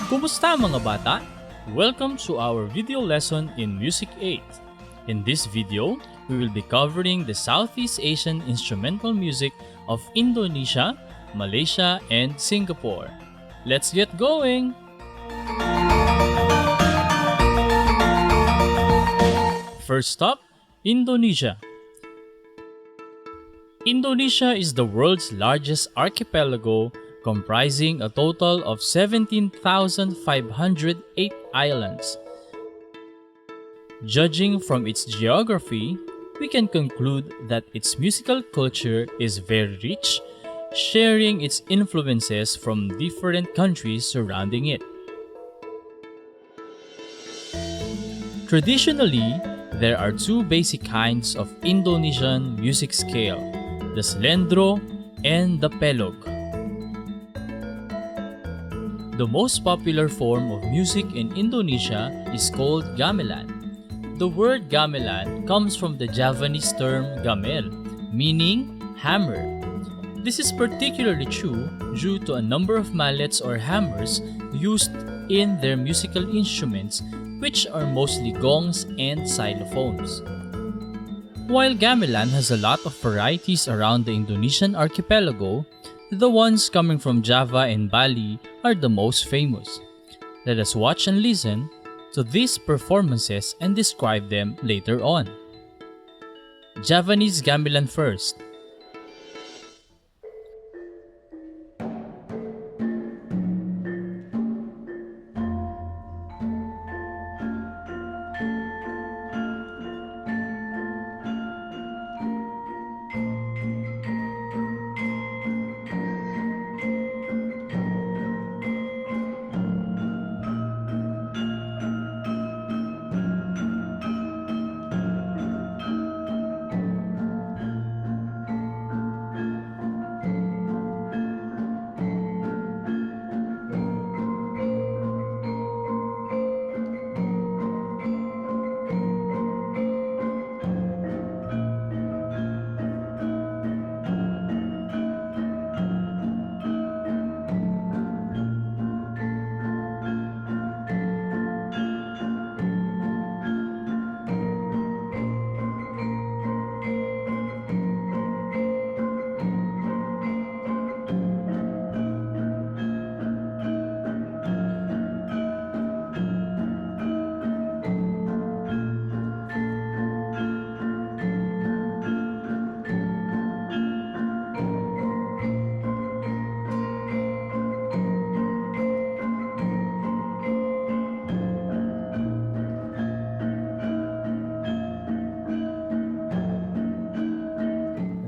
Kumusta mga bata? Welcome to our video lesson in Music 8. In this video, we will be covering the Southeast Asian instrumental music of Indonesia, Malaysia, and Singapore. Let's get going! First up, Indonesia. Indonesia is the world's largest archipelago, comprising a total of 17,508 islands. Judging from its geography, we can conclude that its musical culture is very rich, sharing its influences from different countries surrounding it. Traditionally, there are two basic kinds of Indonesian music scale, the slendro and the pelog. The most popular form of music in Indonesia is called gamelan. The word gamelan comes from the Javanese term gamel, meaning hammer. This is particularly true due to a number of mallets or hammers used in their musical instruments, which are mostly gongs and xylophones. While gamelan has a lot of varieties around the Indonesian archipelago, the ones coming from Java and Bali are the most famous. Let us watch and listen to these performances and describe them later on. Javanese gamelan first.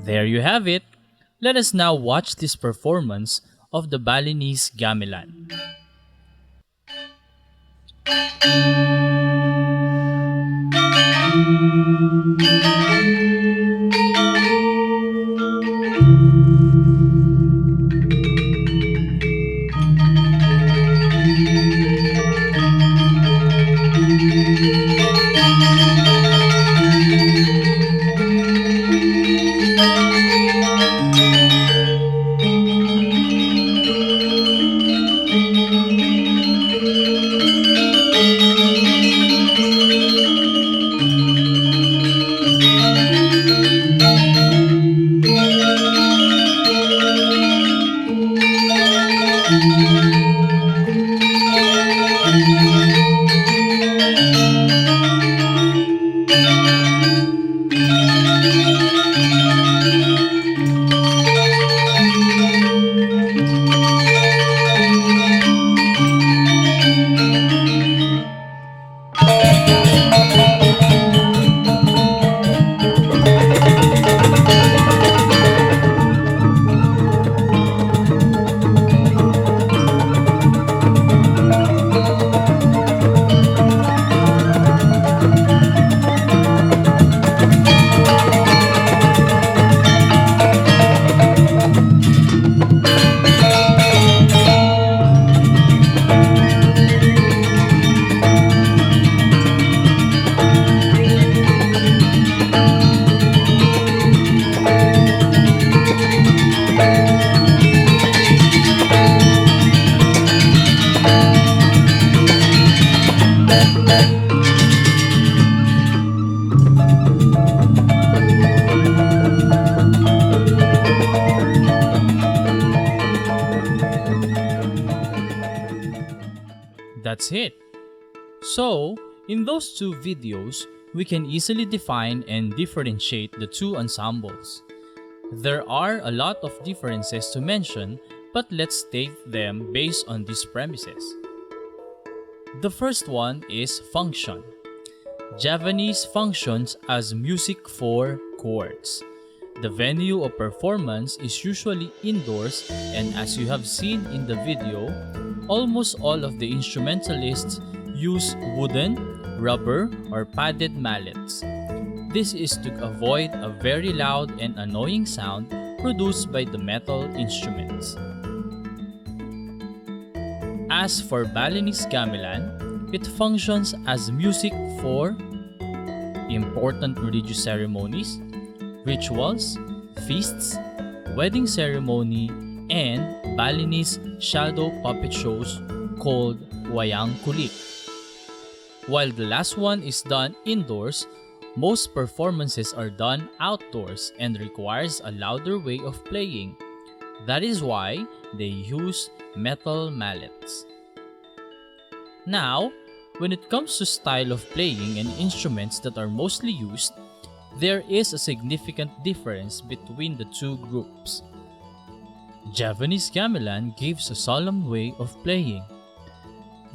There you have it. Let us now watch this performance of the Balinese Gamelan. That's it. So, in those two videos, we can easily define and differentiate the two ensembles. There are a lot of differences to mention, but let's state them based on these premises. The first one is function. Javanese functions as music for chords. The venue of performance is usually indoors, and as you have seen in the video, almost all of the instrumentalists use wooden, rubber, or padded mallets. This is to avoid a very loud and annoying sound produced by the metal instruments. As for Balinese Gamelan, it functions as music for important religious ceremonies, rituals, feasts, wedding ceremony, and Balinese shadow puppet shows called wayang kulit. While the last one is done indoors, most performances are done outdoors and requires a louder way of playing. That is why they use metal mallets. Now, when it comes to style of playing and instruments that are mostly used, there is a significant difference between the two groups. Javanese Gamelan gives a solemn way of playing.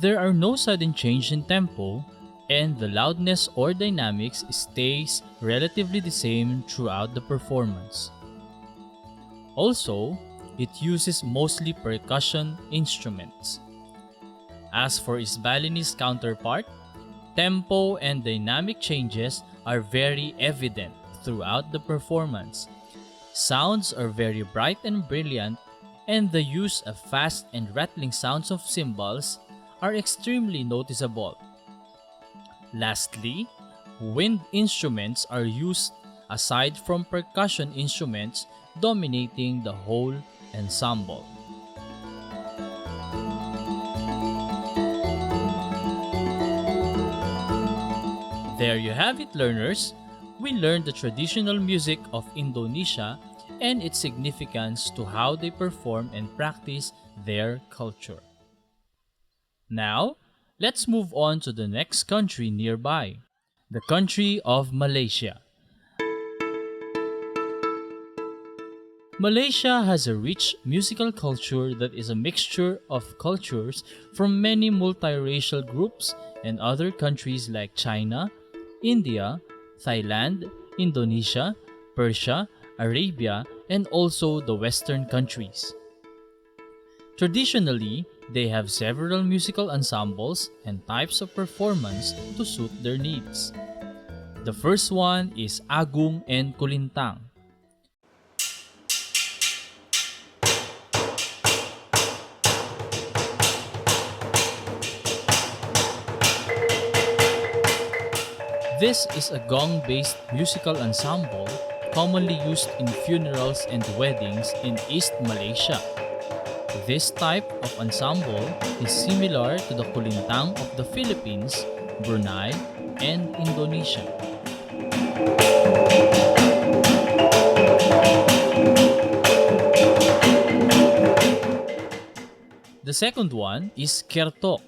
There are no sudden change in tempo, and the loudness or dynamics stays relatively the same throughout the performance. Also, it uses mostly percussion instruments. As for its Balinese counterpart, tempo and dynamic changes are very evident throughout the performance. Sounds are very bright and brilliant, and the use of fast and rattling sounds of cymbals are extremely noticeable. Lastly, wind instruments are used aside from percussion instruments dominating the whole ensemble. There you have it, learners. We learned the traditional music of Indonesia and its significance to how they perform and practice their culture. Now, let's move on to the next country nearby, the country of Malaysia. Malaysia has a rich musical culture that is a mixture of cultures from many multiracial groups and other countries like China, India, Thailand, Indonesia, Persia, Arabia, and also the Western countries. Traditionally, they have several musical ensembles and types of performance to suit their needs. The first one is Agung and Kulintang. This is a gong-based musical ensemble commonly used in funerals and weddings in East Malaysia. This type of ensemble is similar to the Kulintang of the Philippines, Brunei, and Indonesia. The second one is Kerton.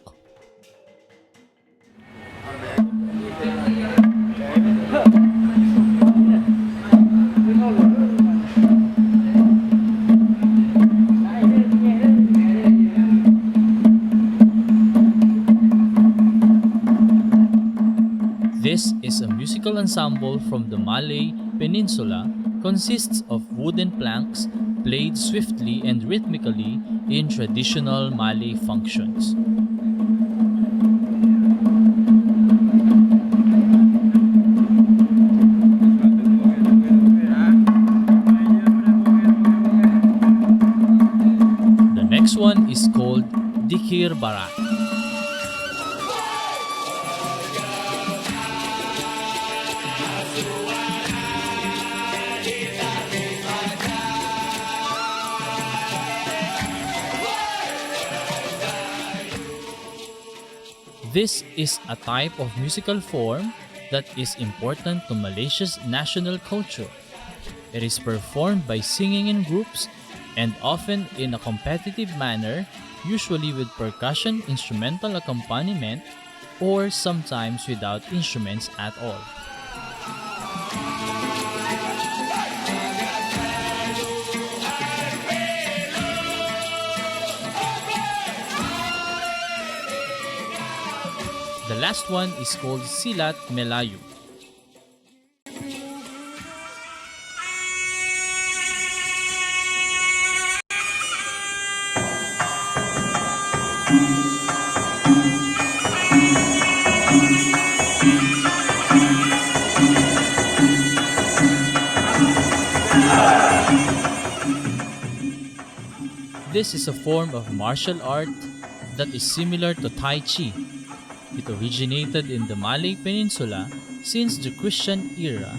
This is a musical ensemble from the Malay Peninsula, consists of wooden planks played swiftly and rhythmically in traditional Malay functions. The next one is called Dikir Barat. This is a type of musical form that is important to Malaysia's national culture. It is performed by singing in groups and often in a competitive manner, usually with percussion instrumental accompaniment or sometimes without instruments at all. The last one is called Silat Melayu. This is a form of martial art that is similar to Tai Chi. It originated in the Malay Peninsula since the Christian era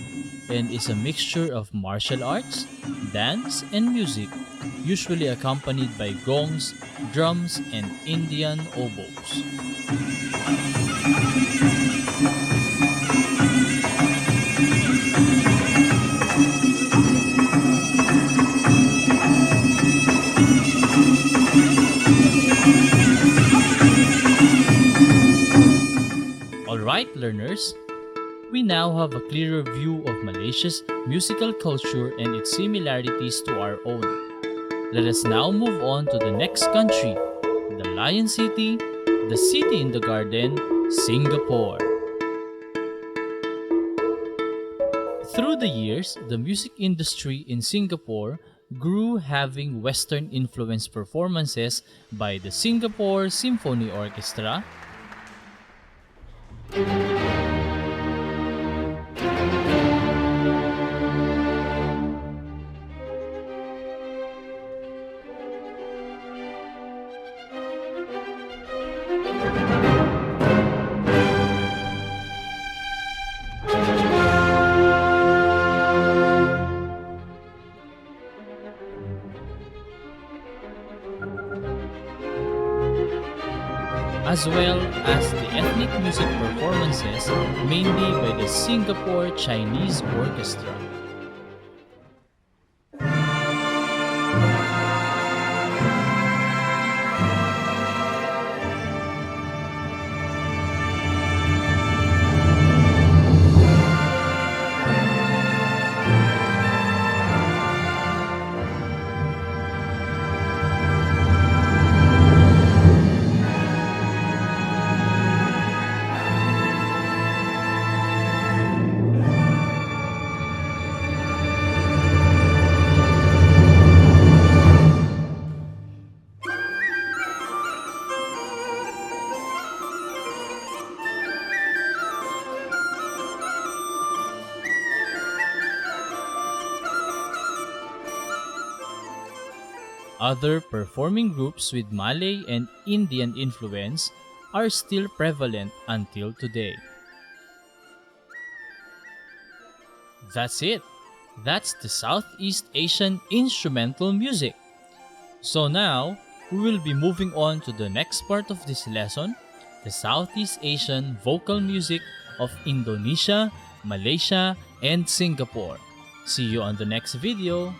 and is a mixture of martial arts, dance, and music, usually accompanied by gongs, drums, and Indian oboes. Alright, learners, we now have a clearer view of Malaysia's musical culture and its similarities to our own. Let us now move on to the next country, the Lion City, the city in the garden, Singapore. Through the years, the music industry in Singapore grew, having Western influenced performances by the Singapore Symphony Orchestra, as well as the ethnic music performances, mainly by the Singapore Chinese Orchestra. Other performing groups with Malay and Indian influence are still prevalent until today. That's it. That's the Southeast Asian instrumental music. So now, we will be moving on to the next part of this lesson, the Southeast Asian vocal music of Indonesia, Malaysia, and Singapore. See you on the next video.